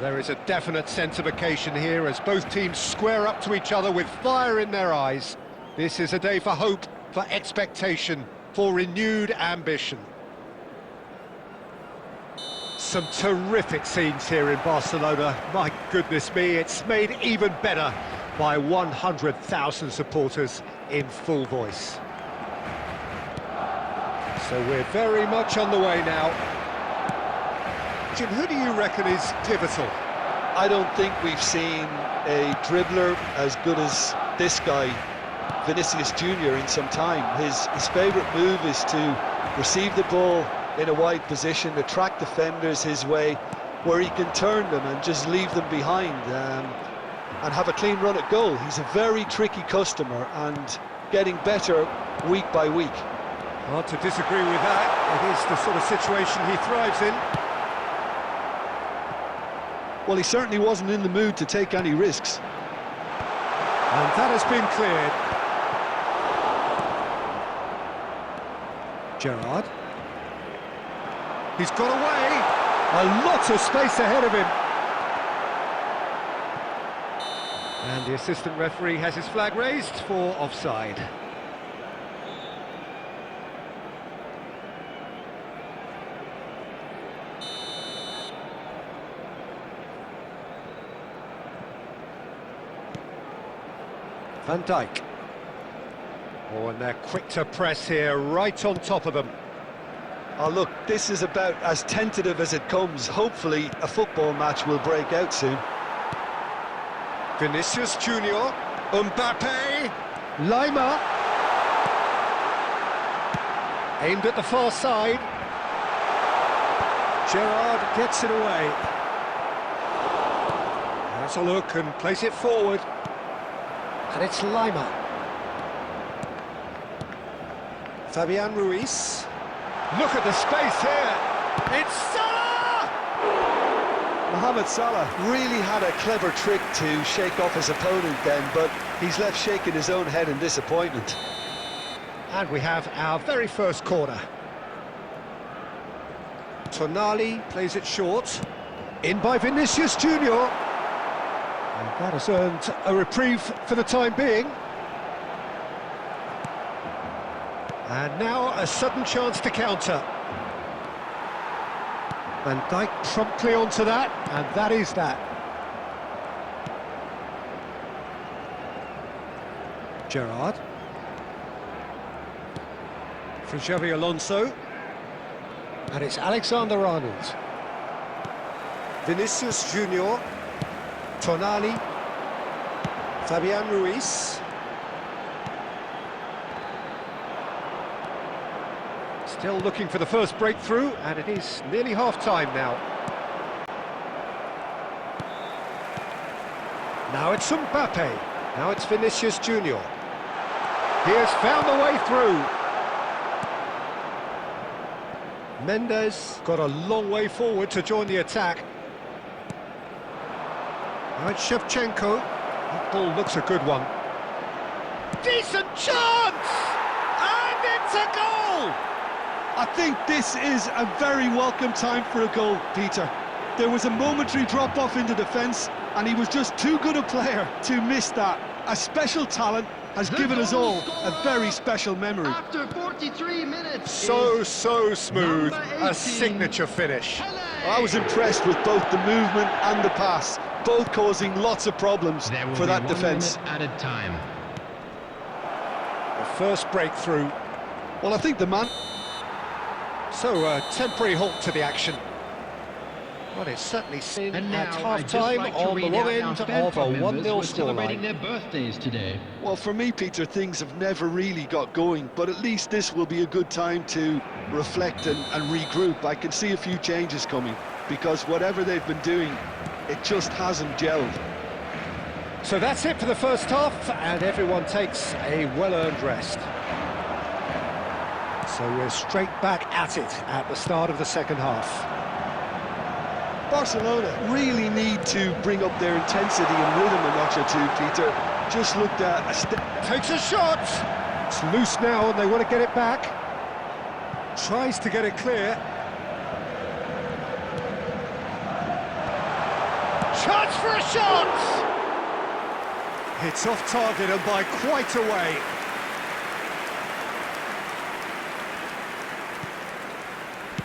There is a definite sense of occasion here as both teams square up to each other with fire in their eyes. This is a day for hope, for expectation, for renewed ambition. Some terrific scenes here in Barcelona. My goodness me, it's made even better by 100,000 supporters in full voice. So we're very much on the way now. Jim, who do you reckon is pivotal? I don't think we've seen a dribbler as good as this guy, Vinicius Junior, in some time. His favourite move is to receive the ball in a wide position, attract defenders his way, where he can turn them and just leave them behind and have a clean run at goal. He's a very tricky customer and getting better week by week. Hard to disagree with that. It is the sort of situation he thrives in. Well, he certainly wasn't in the mood to take any risks. And that has been cleared. Gerrard. He's got away. A lot of space ahead of him. And the assistant referee has his flag raised for offside. Van Dijk. Oh, and they're quick to press here, right on top of them. Oh, look, this is about as tentative as it comes. Hopefully, a football match will break out soon. Vinicius Junior, Mbappe, Lima. Aimed at the far side. Gerrard gets it away. Has a look and plays it forward. And it's Lima. Fabian Ruiz. Look at the space here. It's Salah! Mohamed Salah really had a clever trick to shake off his opponent then, but he's left shaking his own head in disappointment. And we have our very first corner. Tonali plays it short. In by Vinicius Junior. And that has earned a reprieve for the time being. And now a sudden chance to counter. Van Dijk promptly onto that, and that is that. Gerrard. For Xavi Alonso. And it's Alexander-Arnold. Vinicius Junior. Tonali, Fabian Ruiz. Still looking for the first breakthrough, and it is nearly half-time now. Now it's Mbappe, now it's Vinicius Junior. He has found the way through. Mendes got a long way forward to join the attack. Now it's Shevchenko. That ball looks a good one. Decent chance! And it's a goal! I think this is a very welcome time for a goal, Peter. There was a momentary drop-off into defence, and he was just too good a player to miss that. A special talent has given us all a very special memory. After 43 minutes. So smooth. A signature finish. I was impressed with both the movement and the pass, both causing lots of problems for that defence. At a time. The first breakthrough. Well, I think the man... So, a temporary halt to the action. Well, it's certainly seen at half-time on the long end of a 1-0 celebrating scoreline. their birthdays today. Well, for me, Peter, things have never really got going, but at least this will be a good time to reflect and regroup. I can see a few changes coming, because whatever they've been doing, it just hasn't gelled. So that's it for the first half, and everyone takes a well-earned rest. So we're straight back at it at the start of the second half. Barcelona really need to bring up their intensity and rhythm a notch or two, Peter. Just looked at a step. Takes a shot! It's loose now and they want to get it back. Tries to get it clear. Chance for a shot! It's off target and by quite a way.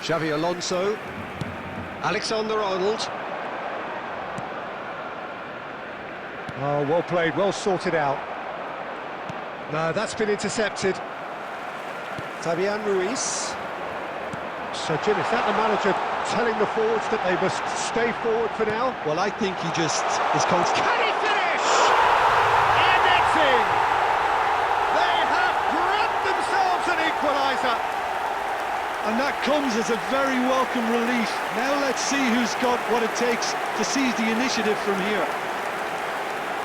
Xavi Alonso. Alexander-Arnold. Oh, well played, well sorted out. No, that's been intercepted. Fabian Ruiz. So, Jim, is that the manager telling the forwards that they must stay forward for now? Well, I think he just is constant. Can he finish? And it's in! They have grabbed themselves an equaliser. And that comes as a very welcome relief. Now let's see who's got what it takes to seize the initiative from here.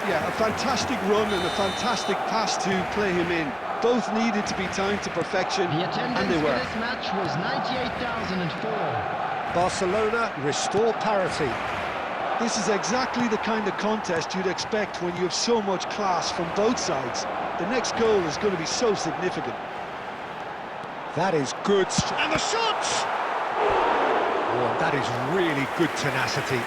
Yeah, a fantastic run and a fantastic pass to play him in. Both needed to be timed to perfection, The attendance and they for were. this match was 98,004. Barcelona restore parity. This is exactly the kind of contest you'd expect when you have so much class from both sides. The next goal is going to be so significant. That is good. And the shot! Oh, and that is really good tenacity.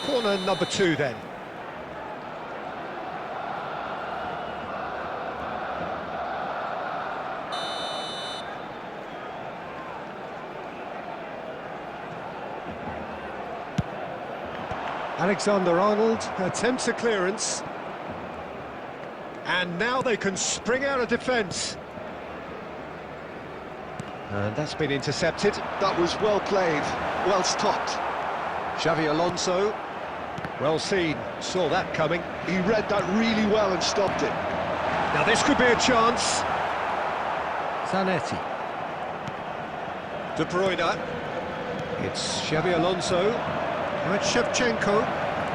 Corner number 2 then. Alexander-Arnold attempts a clearance. And now they can spring out of defence. And that's been intercepted. That was well played, well stopped. Xavi Alonso. Well seen, saw that coming. He read that really well and stopped it. Now this could be a chance. Zanetti. De Bruyne. It's Xavi Alonso. Now it's Shevchenko.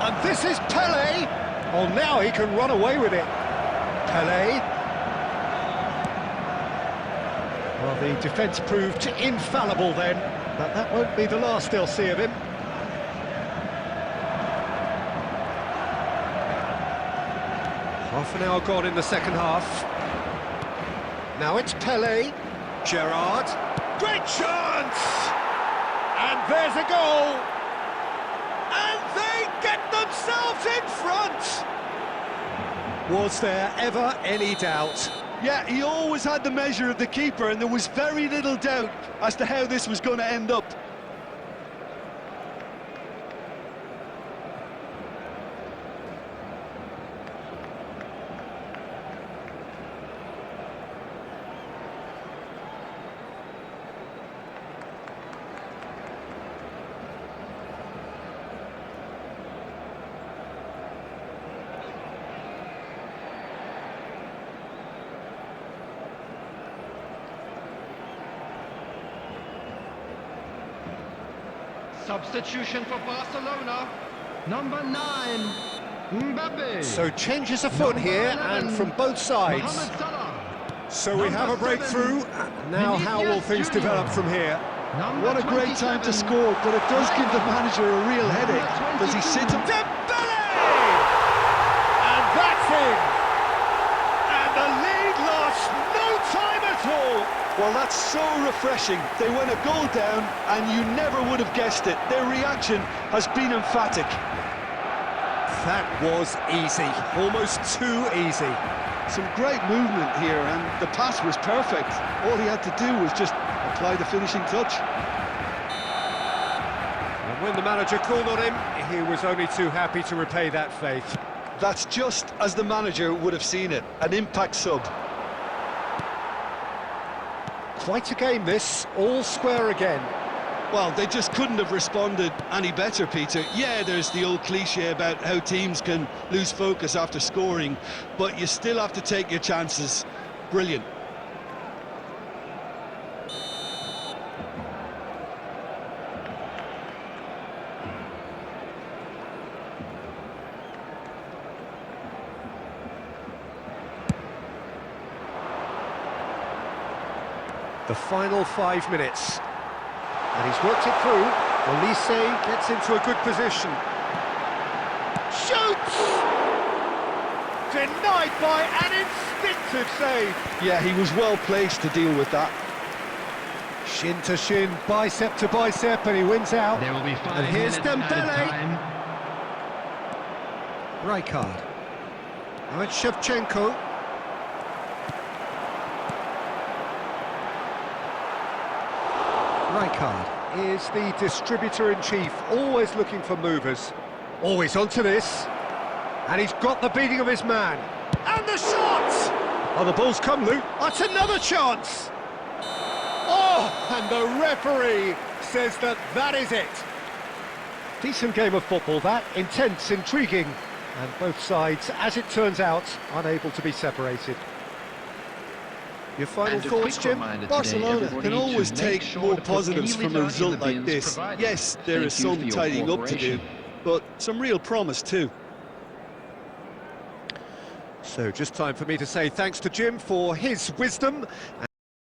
And this is Pelé. Oh, now he can run away with it. Pelé. Well, the defence proved infallible then, but that won't be the last they'll see of him. Half an hour gone in the second half. Now it's Pelé. Gerrard. Great chance! And there's a goal! And they get themselves in front! Was there ever any doubt? Yeah, he always had the measure of the keeper, and there was very little doubt as to how this was going to end up. Substitution for Barcelona. Number 9, Mbappe. So changes afoot here, and from both sides. Mohamed Salah. So we have a breakthrough. Now how will things develop from here? Number What a great time to score, but it does give the manager a real headache. Does he sit him? Dembele! And that's in! And the lead lost no time at all! Well, that's so refreshing. They went a goal down, and you never would have guessed it. Their reaction has been emphatic. That was easy, almost too easy. Some great movement here, and the pass was perfect. All he had to do was just apply the finishing touch. And when the manager called on him, he was only too happy to repay that faith. That's just as the manager would have seen it, an impact sub. Quite a game this, all square again. Well, they just couldn't have responded any better, Peter. Yeah, there's the old cliche about how teams can lose focus after scoring, but you still have to take your chances. Brilliant. The final 5 minutes. And he's worked it through. Olise gets into a good position. Shoots! Denied by an instinctive save. Yeah, he was well placed to deal with that. Shin to shin, bicep to bicep, and he wins out. There will be 5 And here's minutes added Dembele. time. Rijkaard. Now it's Shevchenko. Rijkaard is the distributor-in-chief, always looking for movers. Always onto this. And he's got the beating of his man. And the shot! Oh, the ball's come, Luke. That's another chance! Oh, and the referee says that that is it. Decent game of football, that. Intense, intriguing. And both sides, as it turns out, unable to be separated. Your final And a thoughts, quick Jim? reminder today, Barcelona everybody, can to always make take sure more to put positives any from a litter in result the like bins this. provided. Yes, there Thank is you for some your tidying up to do, cooperation. but some real promise too. So just time for me to say thanks to Jim for his wisdom.